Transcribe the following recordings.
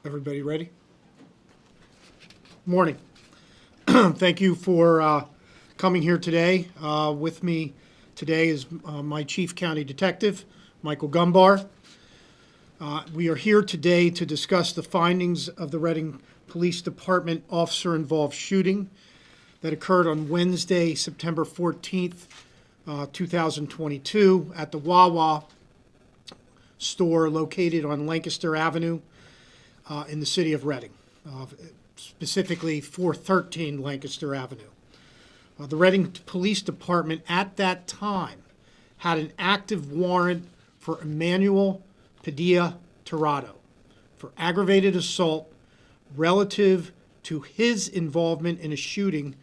Everybody ready? Morning. Thank you for coming here today. With me today is my Chief County Detective, Michael Gumbar. We are here today to discuss the findings of the Reading Police Department officer-involved shooting that occurred on Wednesday, September 14th, 2022 at the Wawa store located on Lancaster Avenue in the city of Reading, specifically 413 Lancaster Avenue. The Reading Police Department at that time had an active warrant for Emmanuel Padilla Tirado for aggravated assault relative to his involvement in a shooting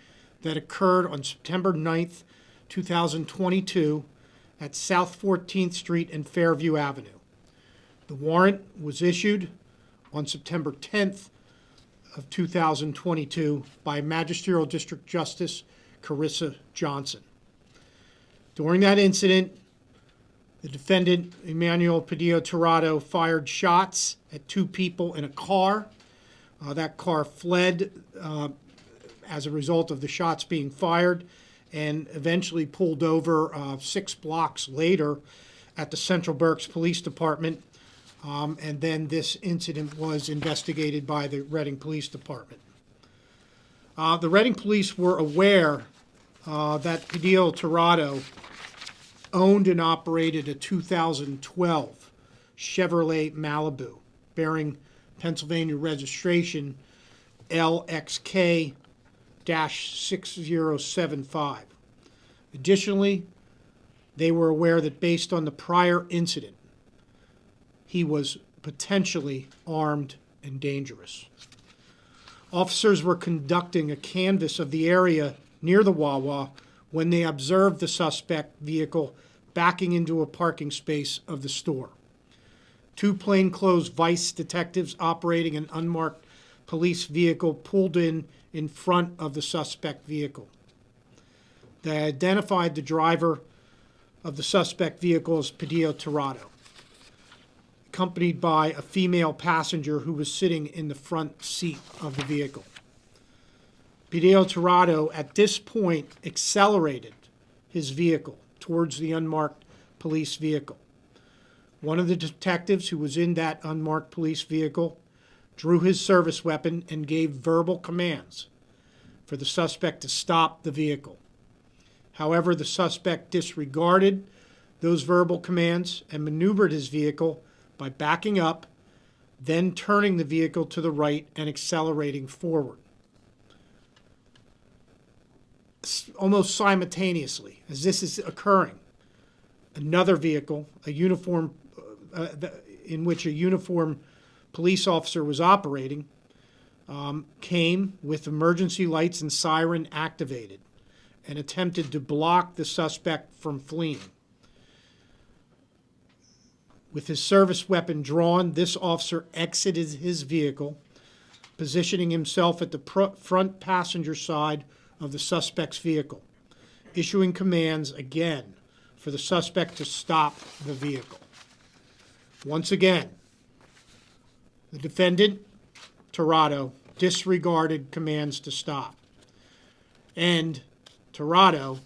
that occurred on September 9th, 2022 at South 14th Street and Fairview Avenue. The warrant was issued on September 10th of 2022 by Magisterial District Justice Carissa Johnson. During that incident, the defendant, Emmanuel Padilla Tirado, fired shots at two people in a car. That car fled as a result of the shots being fired and eventually pulled over 6 blocks later at the Central Berks Police Department. And then this incident was investigated by the Reading Police Department. The Reading Police were aware that Padilla Tirado owned and operated a 2012 Chevrolet Malibu bearing Pennsylvania registration LXK-6075. Additionally, they were aware that based on the prior incident, he was potentially armed and dangerous. Officers were conducting a canvass of the area near the Wawa when they observed the suspect vehicle backing into a parking space of the store. Two plainclothes vice detectives operating an unmarked police vehicle pulled in front of the suspect vehicle. They identified the driver of the suspect vehicle as Padilla Tirado, accompanied by a female passenger who was sitting in the front seat of the vehicle. Padilla Tirado, at this point, accelerated his vehicle towards the unmarked police vehicle. One of the detectives who was in that unmarked police vehicle drew his service weapon and gave verbal commands for the suspect to stop the vehicle. However, the suspect disregarded those verbal commands and maneuvered his vehicle by backing up, then turning the vehicle to the right and accelerating forward. Almost simultaneously, as this is occurring, another vehicle, in which a uniformed police officer was operating, came with emergency lights and siren activated and attempted to block the suspect from fleeing. With his service weapon drawn, this officer exited his vehicle, positioning himself at the front passenger side of the suspect's vehicle, issuing commands again for the suspect to stop the vehicle. Once again, the defendant, Tirado, disregarded commands to stop, and Tirado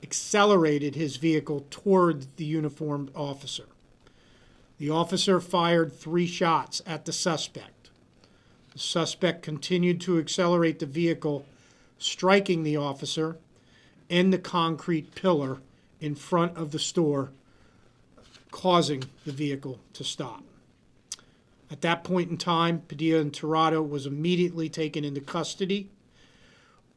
accelerated his vehicle toward the uniformed officer. The officer fired 3 shots at the suspect. The suspect continued to accelerate the vehicle, striking the officer and the concrete pillar in front of the store, causing the vehicle to stop. At that point in time, Padilla Tirado was immediately taken into custody.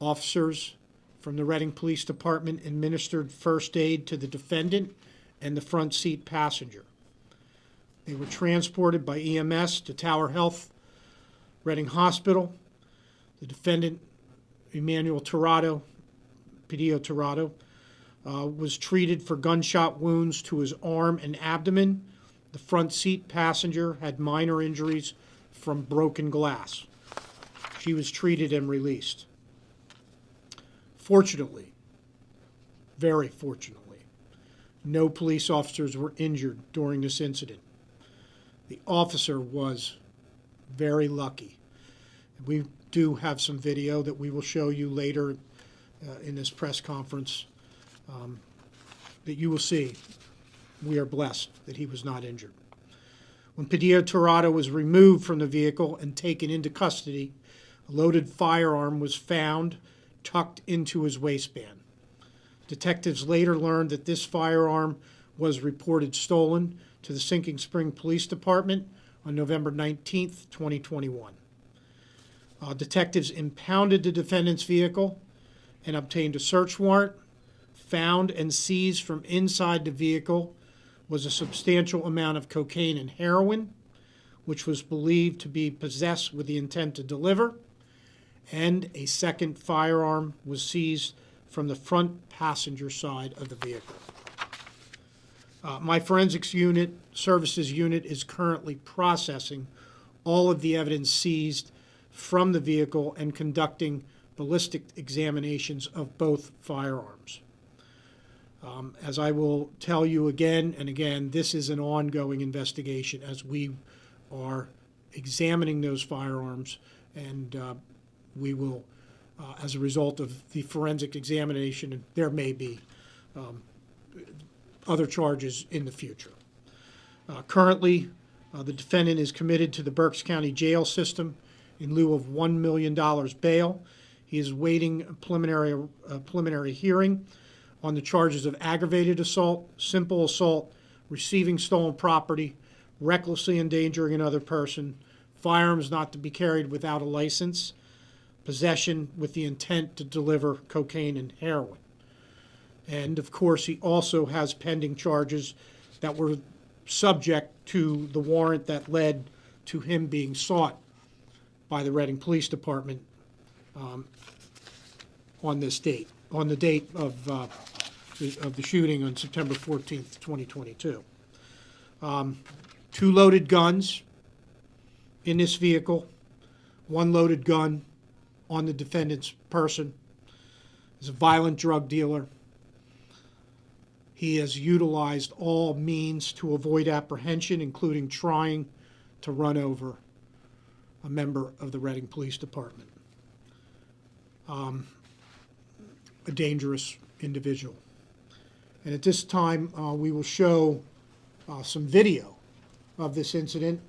Officers from the Reading Police Department administered first aid to the defendant and the front seat passenger. They were transported by EMS to Tower Health Reading Hospital. The defendant, Emmanuel Padilla Tirado, was treated for gunshot wounds to his arm and abdomen. The front seat passenger had minor injuries from broken glass. She was treated and released. Fortunately, very fortunately, no police officers were injured during this incident. The officer was very lucky. We do have some video that we will show you later in this press conference that you will see. We are blessed that he was not injured. When Padilla Tirado was removed from the vehicle and taken into custody, a loaded firearm was found tucked into his waistband. Detectives later learned that this firearm was reported stolen to the Sinking Spring Police Department on November 19, 2021. Detectives impounded the defendant's vehicle and obtained a search warrant. Found and seized from inside the vehicle was a substantial amount of cocaine and heroin, which was believed to be possessed with the intent to deliver, and a second firearm was seized from the front passenger side of the vehicle. My forensics services unit is currently processing all of the evidence seized from the vehicle and conducting ballistic examinations of both firearms. As I will tell you again and again, this is an ongoing investigation as we are examining those firearms, and we will, as a result of the forensic examination, there may be other charges in the future. Currently, the defendant is committed to the Berks County Jail System in lieu of $1 million bail. He is awaiting a preliminary hearing on the charges of aggravated assault, simple assault, receiving stolen property, recklessly endangering another person, firearms not to be carried without a license, possession with the intent to deliver cocaine and heroin. And of course, he also has pending charges that were subject to the warrant that led to him being sought by the Reading Police Department on this date, on the date of the shooting on September 14th, 2022. 2 loaded guns in this vehicle, 1 loaded gun on the defendant's person. He's a violent drug dealer. He has utilized all means to avoid apprehension, including trying to run over a member of the Reading Police Department. A dangerous individual. And at this time, we will show some video of this incident,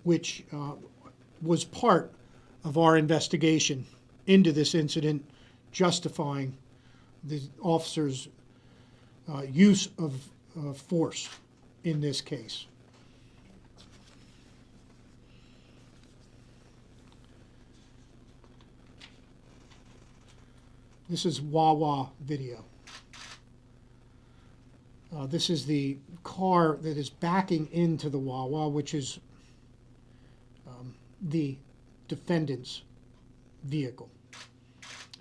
which was part of our investigation into this incident, justifying the officer's use of force in this case. This is Wawa video. This is the car that is backing into the Wawa, which is the defendant's vehicle.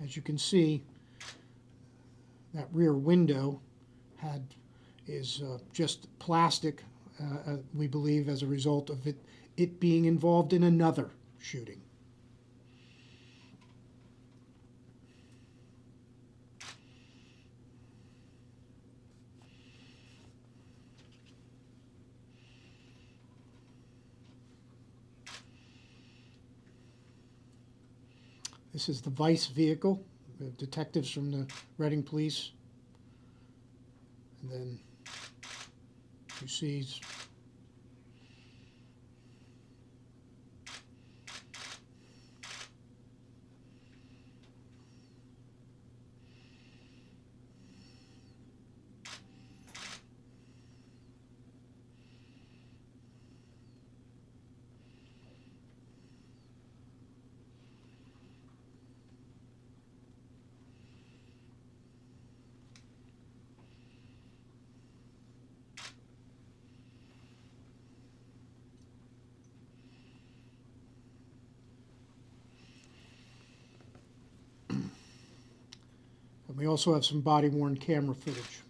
As you can see, that rear window is just plastic, we believe, as a result of it being involved in another shooting. This is the Vice vehicle, the detectives from the Reading Police. And then you see and we also have some body-worn camera footage.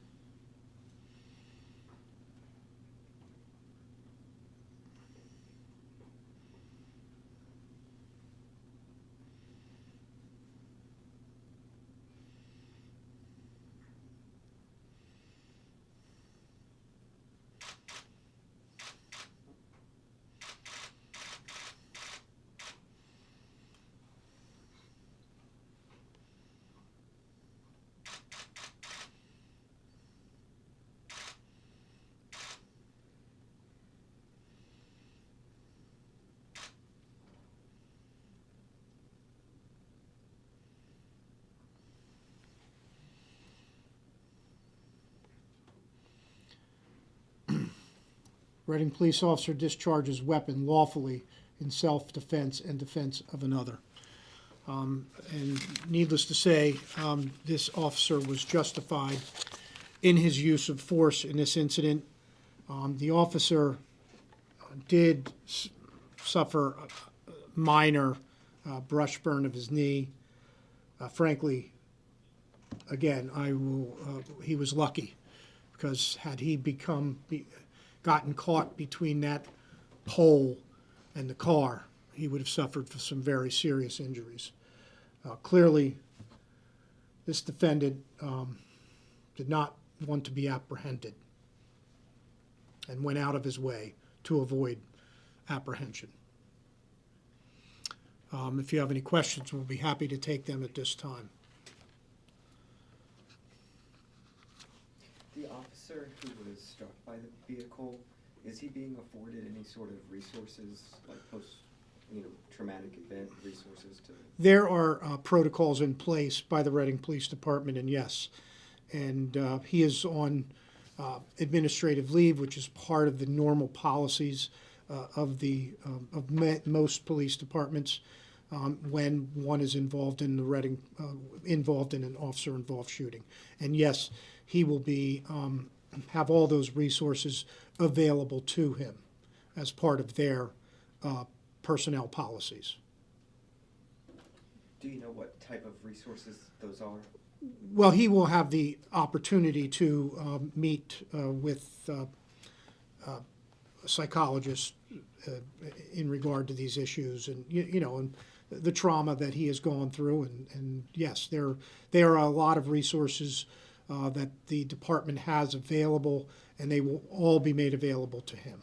Reading police officer discharges weapon lawfully in self-defense and defense of another. And needless to say, this officer was justified in his use of force in this incident. The officer did suffer a minor brush burn of his knee. Frankly, again, he was lucky, because had he gotten caught between that pole and the car, he would have suffered some very serious injuries. Clearly, this defendant did not want to be apprehended and went out of his way to avoid apprehension. If you have any questions, we'll be happy to take them at this time. The officer who was struck by the vehicle, is he being afforded any sort of resources, like traumatic event resources to? There are protocols in place by the Reading Police Department, and yes, and he is on administrative leave, which is part of the normal policies of most police departments when one is involved in involved in an officer-involved shooting. And yes, he will be have all those resources available to him as part of their personnel policies. Do you know what type of resources those are? Well, he will have the opportunity to meet with a psychologist in regard to these issues, and and the trauma that he has gone through. And yes, there are a lot of resources that the department has available, and they will all be made available to him.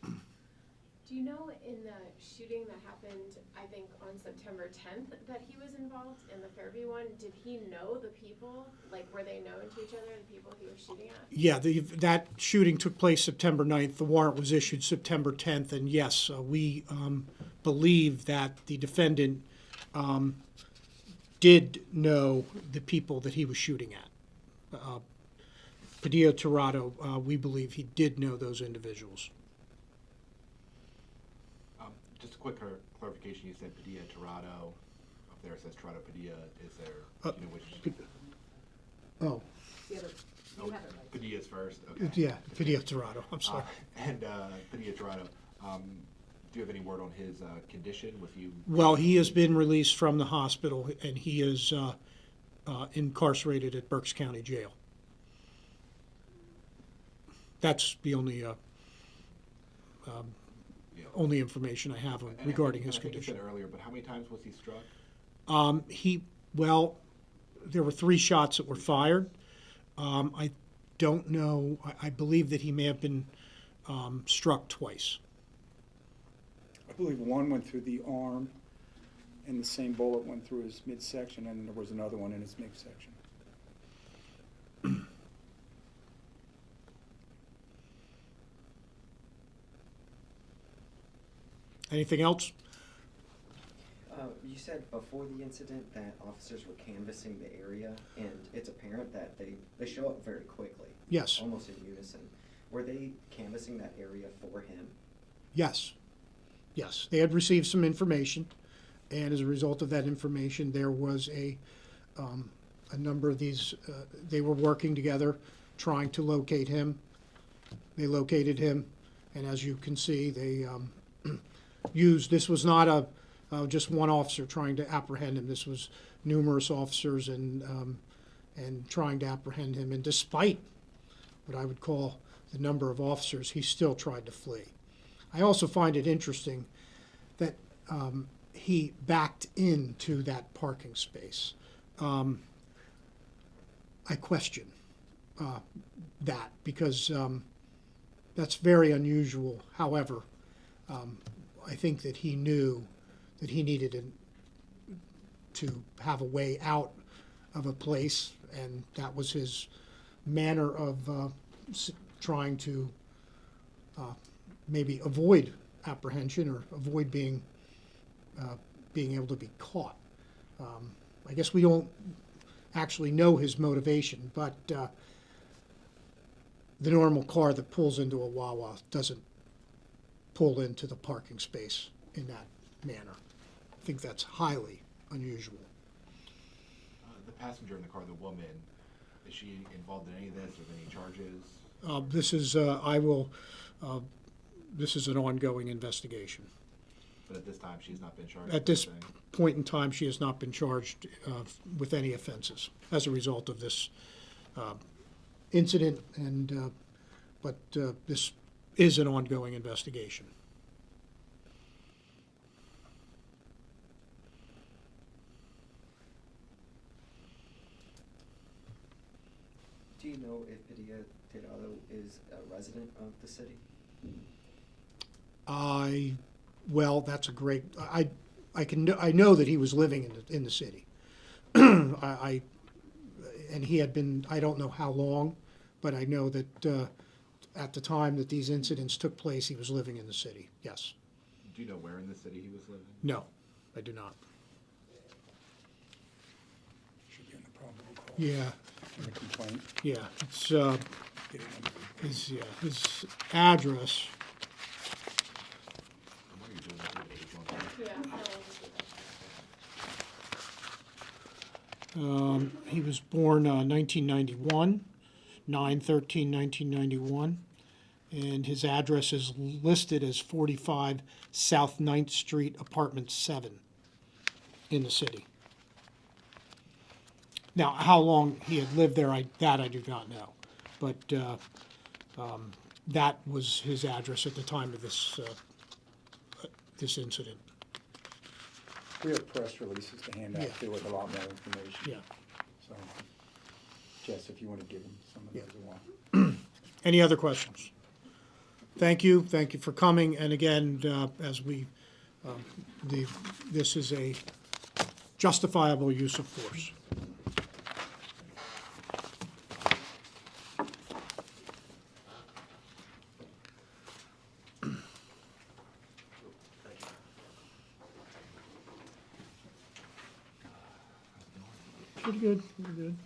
Do you know, in the shooting that happened, I think on September 10th, that he was involved in the Fairview one? Did he know the people? Like, were they known to each other, the people he was shooting at? Yeah, that shooting took place September 9th. The warrant was issued September 10th, and yes, we believe that the defendant did know the people that he was shooting at. Padilla Tirado, we believe he did know those individuals. Just a quick clarification, you said Padilla Tirado. Up there it says Tirado Padilla. Is there, do you know which? Oh, The other, you have it right. Padilla's first. Okay. yeah, Padilla Tirado, I'm sorry. And Padilla Tirado, do you have any word on his condition with you? Well, he has been released from the hospital, and he is incarcerated at Berks County Jail. That's the only information I have regarding his condition. You said earlier, but how many times was he struck? Well, there were 3 shots that were fired. I don't know. I believe that he may have been struck twice. I believe one went through the arm, and the same bullet went through his midsection, and there was another one in his midsection. Anything else? You said before the incident that officers were canvassing the area, and it's apparent that they show up very quickly. Yes. Almost in unison. Were they canvassing that area for him? Yes. Yes. They had received some information, and as a result of that information, there was a number of these, they were working together trying to locate him. They located him, and as you can see, they this was not just one officer trying to apprehend him. This was numerous officers and trying to apprehend him. And despite what I would call the number of officers, he still tried to flee. I also find it interesting that he backed into that parking space. I question that because that's very unusual. However, I think that he knew that he needed to have a way out of a place, and that was his manner of trying to maybe avoid apprehension or avoid being able to be caught. I guess we don't actually know his motivation, but the normal car that pulls into a Wawa doesn't pull into the parking space in that manner. I think that's highly unusual. The passenger in the car, the woman, is she involved in any of this, or any charges? This is an ongoing investigation. But at this time, she's not been charged? At this with anything? point in time, she has not been charged with any offenses as a result of this incident, but this is an ongoing investigation. Do you know if Padilla Tirado is a resident of the city? Well, that's a great, I know that he was living in the city. And he had been, I don't know how long, but I know that at the time that these incidents took place, he was living in the city, yes. Do you know where in the city he was living? No, I do not. Should be on the probable cause. Yeah, In the complaint. yeah, it's, Get it under- his address, What are you doing with the age on that? Yeah, no, we'll do that. he was born 1991, 9/13/1991, and his address is listed as 45 South 9th Street, Apartment 7 in the city. Now, how long he had lived there, I do not know, but that was his address at the time of this incident. We have press releases to hand out Yeah. too with a lot more information. Yeah. So, Jess, if you want to give them some of Yeah. those as well. Any other questions? Thank you for coming, and again, this is a justifiable use of force. Pretty good, pretty good.